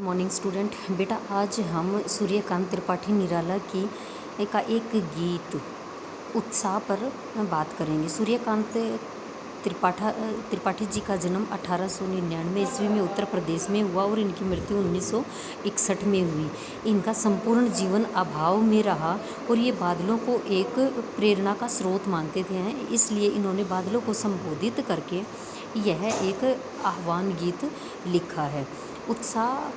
Morning student. बेटा आज हम सूर्यकांत त्रिपाठी निराला की का एक गीत उत्साह पर बात करेंगे। सूर्यकांत त्रिपाठी जी का जन्म 1899 ईस्वी में उत्तर प्रदेश में हुआ और इनकी मृत्यु 1961 में हुई। इनका संपूर्ण जीवन अभाव में रहा और ये बादलों को एक प्रेरणा का स्रोत मानते थे, इसलिए इन्होंने बादलों को संबोधित करके यह एक आह्वान गीत लिखा है। उत्साह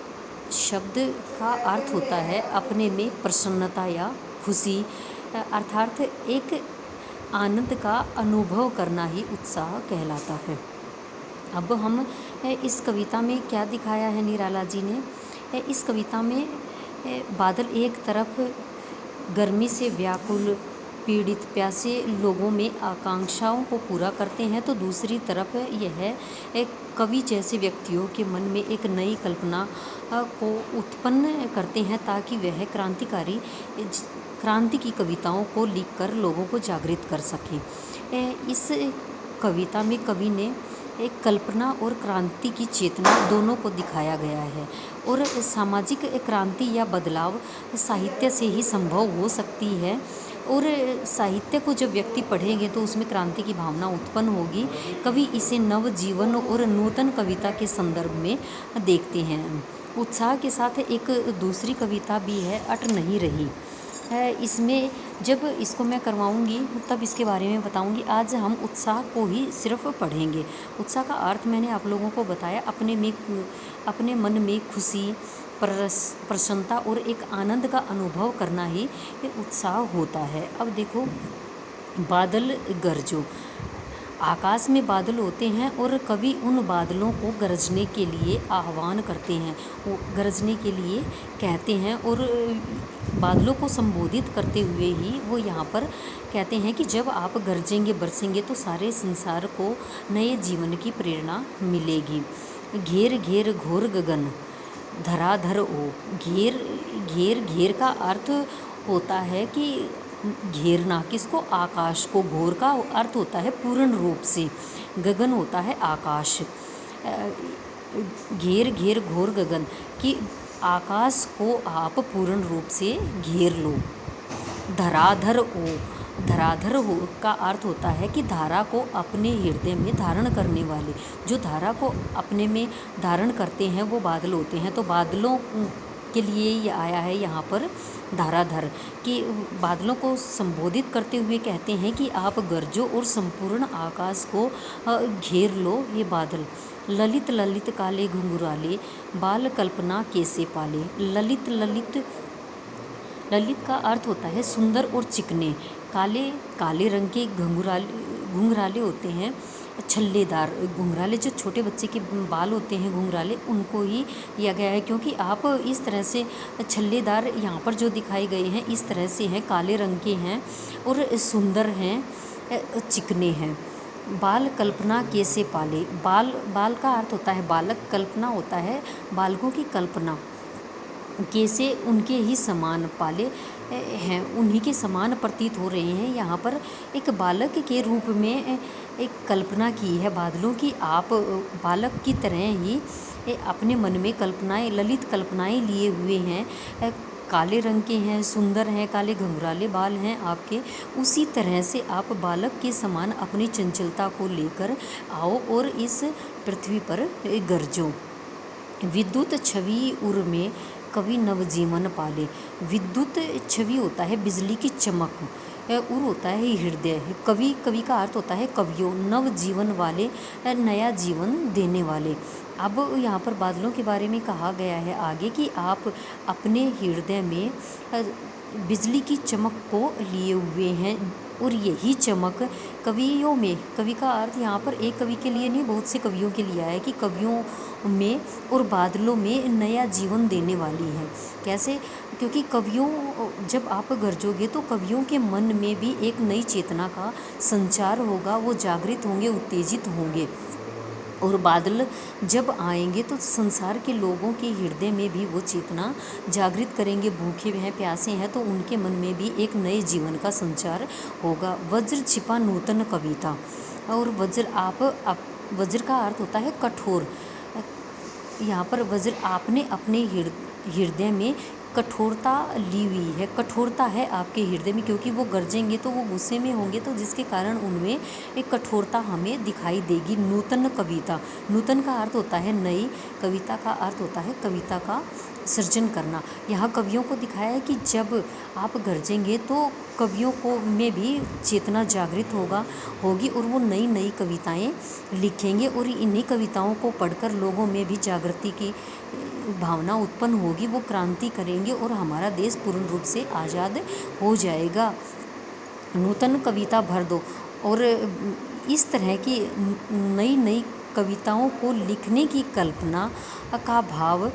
शब्द का अर्थ होता है अपने में प्रसन्नता या खुशी, अर्थात एक आनंद का अनुभव करना ही उत्साह कहलाता है। अब हम इस कविता में क्या दिखाया है निराला जी ने, इस कविता में बादल एक तरफ गर्मी से व्याकुल पीड़ित प्यासे लोगों में आकांक्षाओं को पूरा करते हैं, तो दूसरी तरफ यह एक कवि जैसे व्यक्तियों के मन में एक नई कल्पना को उत्पन्न करते हैं ताकि वह क्रांति की कविताओं को लिखकर लोगों को जागृत कर सकें। इस कविता में कवि ने एक कल्पना और क्रांति की चेतना दोनों को दिखाया गया है और सामाजिक क्रांति या बदलाव साहित्य से ही संभव हो सकती है और साहित्य को जब व्यक्ति पढ़ेंगे तो उसमें क्रांति की भावना उत्पन्न होगी। कवि इसे नव जीवन और नूतन कविता के संदर्भ में देखते हैं। उत्साह के साथ एक दूसरी कविता भी है, अट नहीं रही। इसमें जब इसको मैं करवाऊंगी तब इसके बारे में बताऊंगी। आज हम उत्साह को ही सिर्फ पढ़ेंगे। उत्साह का अर्थ मैंने आप लोगों को बताया, अपने मन में खुशी, प्रसन्नता और एक आनंद का अनुभव करना ही उत्साह होता है। अब देखो, बादल गरजो। आकाश में बादल होते हैं और कवि उन बादलों को गरजने के लिए आह्वान करते हैं, वो गरजने के लिए कहते हैं और बादलों को संबोधित करते हुए ही वो यहाँ पर कहते हैं कि जब आप गरजेंगे बरसेंगे तो सारे संसार को नए जीवन की प्रेरणा मिलेगी। घेर घेर घोर गगन धराधर ओ। घेर का अर्थ होता है कि घेरना, किसको? आकाश को। घोर का अर्थ होता है पूर्ण रूप से, गगन होता है आकाश। घेर घोर गगन कि आकाश को आप पूर्ण रूप से घेर लो। धराधर ओ। धराधर हो का अर्थ होता है कि धारा को अपने हृदय में धारण करने वाले, जो धारा को अपने में धारण करते हैं वो बादल होते हैं। तो बादलों के लिए ये आया है यहाँ पर धाराधर कि बादलों को संबोधित करते हुए कहते हैं कि आप गरजो और संपूर्ण आकाश को घेर लो ये बादल। ललित ललित काले घुंघराले बाल कल्पना कैसे पाले। ललित का अर्थ होता है सुंदर और चिकने। काले रंग के घुंघराले होते हैं, छल्लेदार घुंघराले। जो छोटे बच्चे के बाल होते हैं घुंघराले, उनको ही लिया गया है क्योंकि आप इस तरह से छल्लेदार यहाँ पर जो दिखाए गए हैं इस तरह से हैं, काले रंग के हैं और सुंदर हैं, चिकने हैं। बाल कल्पना कैसे पाले। बाल का अर्थ होता है बालक, कल्पना होता है बालकों की कल्पना। कैसे उनके ही समान पाले हैं, उन्हीं के समान प्रतीत हो रहे हैं। यहाँ पर एक बालक के रूप में एक कल्पना की है बादलों की। आप बालक की तरह ही अपने मन में कल्पनाएं, ललित कल्पनाएं लिए हुए हैं। काले रंग के हैं, सुंदर हैं, काले घुंघराले बाल हैं आपके। उसी तरह से आप बालक के समान अपनी चंचलता को लेकर आओ और इस पृथ्वी पर गरजो। विद्युत छवि उर में कवि नवजीवन पाले। विद्युत छवि होता है बिजली की चमक, उर होता है हृदय। कवि का अर्थ होता है कवियों, नव जीवन वाले, नया जीवन देने वाले। अब यहाँ पर बादलों के बारे में कहा गया है आगे कि आप अपने हृदय में बिजली की चमक को लिए हुए हैं और यही चमक कवियों में, कवि का अर्थ यहाँ पर एक कवि के लिए नहीं बहुत से कवियों के लिए है कि कवियों में और बादलों में नया जीवन देने वाली है। कैसे? क्योंकि कवियों, जब आप गरजोगे तो कवियों के मन में भी एक नई चेतना का संचार होगा, वो जागृत होंगे, उत्तेजित होंगे और बादल जब आएंगे तो संसार के लोगों के हृदय में भी वो चेतना जागृत करेंगे। भूखे हैं, प्यासे हैं तो उनके मन में भी एक नए जीवन का संचार होगा। वज्र छिपा नूतन कविता। और वज्र का अर्थ होता है कठोर। यहाँ पर वज्र आपने अपने हृदय में कठोरता ली हुई है, कठोरता है आपके हृदय में, क्योंकि वो गरजेंगे तो वो गुस्से में होंगे, तो जिसके कारण उनमें एक कठोरता हमें दिखाई देगी। नूतन कविता, नूतन का अर्थ होता है नई, कविता का अर्थ होता है कविता का सृजन करना। यहाँ कवियों को दिखाया है कि जब आप गरजेंगे तो कवियों को में भी चेतना जागृत होगी और वो नई नई कविताएं लिखेंगे और इन्हीं कविताओं को पढ़कर लोगों में भी जागृति की भावना उत्पन्न होगी, वो क्रांति करेंगे और हमारा देश पूर्ण रूप से आज़ाद हो जाएगा। नूतन कविता भर दो। और इस तरह की नई नई कविताओं को लिखने की कल्पना का भाव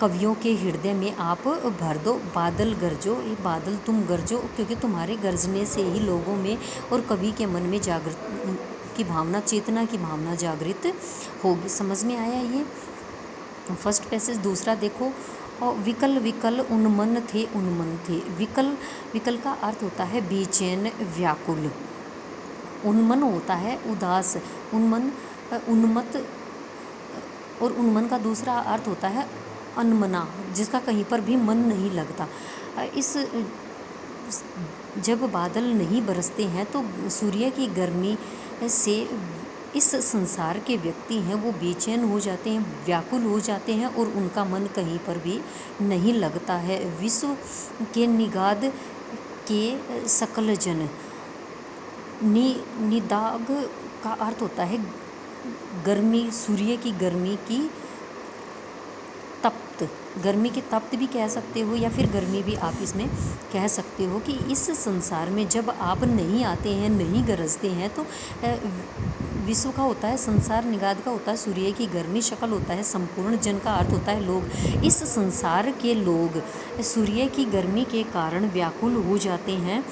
कवियों के हृदय में आप भर दो। बादल गरजो, ये बादल तुम गरजो, क्योंकि तुम्हारे गरजने से ही लोगों में और कवि के मन में जागृत की भावना, चेतना की भावना जागृत होगी। समझ में आया ये फर्स्ट पैसेज। दूसरा देखो, और विकल विकल उन्मन थे, उन्मन थे। विकल, विकल का अर्थ होता है बेचैन, व्याकुल। उन्मन होता है उदास, उन्मन उन्मत्त, और उन्मन का दूसरा अर्थ होता है अनमना, जिसका कहीं पर भी मन नहीं लगता। इस जब बादल नहीं बरसते हैं तो सूर्य की गर्मी से इस संसार के व्यक्ति हैं वो बेचैन हो जाते हैं, व्याकुल हो जाते हैं और उनका मन कहीं पर भी नहीं लगता है। विश्व के निगाद के सकल जन, निदाग का अर्थ होता है गर्मी, सूर्य की गर्मी की तप्त, गर्मी की तप्त भी कह सकते हो या फिर गर्मी भी आप इसमें कह सकते हो कि इस संसार में जब आप नहीं आते हैं, नहीं गरजते हैं, तो विश्व का होता है संसार, निगाद का होता है सूर्य की गर्मी, शकल होता है संपूर्ण, जन का अर्थ होता है लोग। इस संसार के लोग सूर्य की गर्मी के कारण व्याकुल हो जाते हैं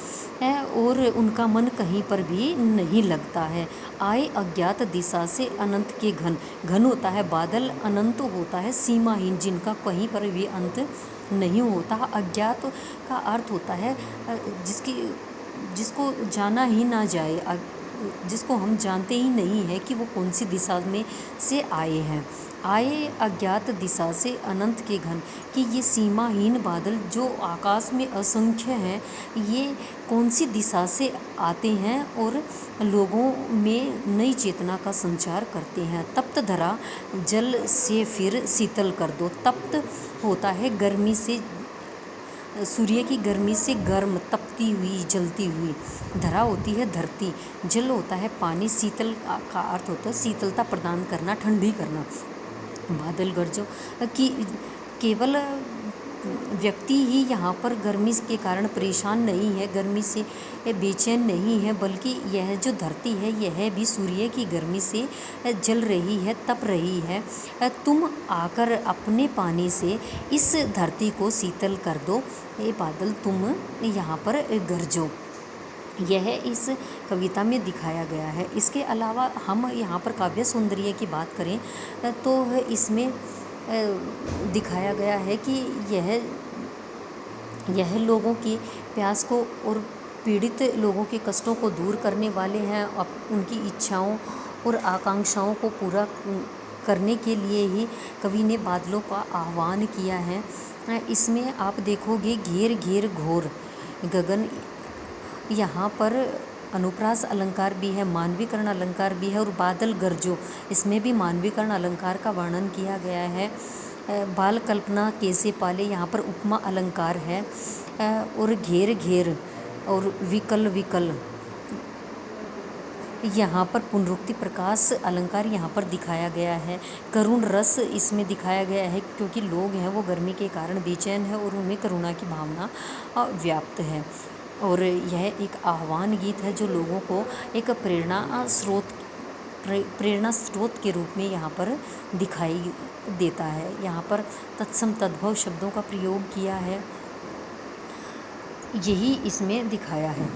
और उनका मन कहीं पर भी नहीं लगता है। आए अज्ञात दिशा से अनंत के घन, घन होता है बादल, अनंत होता है सीमाहीन, जिनका कहीं पर भी अंत नहीं होता। अज्ञात का अर्थ होता है जिसको जाना ही ना जाए, जिसको हम जानते ही नहीं है कि वो कौन सी दिशा में से आए हैं। आए अज्ञात दिशा से अनंत के घन, कि ये सीमाहीन बादल जो आकाश में असंख्य हैं, ये कौन सी दिशा से आते हैं और लोगों में नई चेतना का संचार करते हैं। तप्त धरा जल से फिर शीतल कर दो। तप्त होता है गर्मी से, सूर्य की गर्मी से गर्म, तपती हुई, जलती हुई। धरा होती है धरती, जल होता है पानी, शीतल का अर्थ होता है शीतलता प्रदान करना, ठंडी करना। बादल गरजो कि केवल व्यक्ति ही यहाँ पर गर्मी के कारण परेशान नहीं है, गर्मी से बेचैन नहीं है, बल्कि यह जो धरती है यह भी सूर्य की गर्मी से जल रही है, तप रही है। तुम आकर अपने पानी से इस धरती को शीतल कर दो, ये बादल तुम यहाँ पर गरजो। यह इस कविता में दिखाया गया है। इसके अलावा हम यहाँ पर काव्य सौंदर्य की बात करें तो इसमें दिखाया गया है कि यह लोगों की प्यास को और पीड़ित लोगों के कष्टों को दूर करने वाले हैं। उनकी इच्छाओं और आकांक्षाओं को पूरा करने के लिए ही कवि ने बादलों का आह्वान किया है। इसमें आप देखोगे घेर घेर घोर गगन, यहाँ पर अनुप्रास अलंकार भी है, मानवीकरण अलंकार भी है, और बादल गरजो इसमें भी मानवीकरण अलंकार का वर्णन किया गया है। बाल कल्पना कैसे पाले, यहाँ पर उपमा अलंकार है। और घेर घेर और विकल विकल, यहाँ पर पुनरुक्ति प्रकाश अलंकार यहाँ पर दिखाया गया है। करुण रस इसमें दिखाया गया है, क्योंकि लोग हैं वो गर्मी के कारण बेचैन है और उनमें करुणा की भावना व्याप्त है। और यह एक आह्वान गीत है जो लोगों को एक प्रेरणा स्रोत के रूप में यहाँ पर दिखाई देता है। यहाँ पर तत्सम तद्भव शब्दों का प्रयोग किया है, यही इसमें दिखाया है।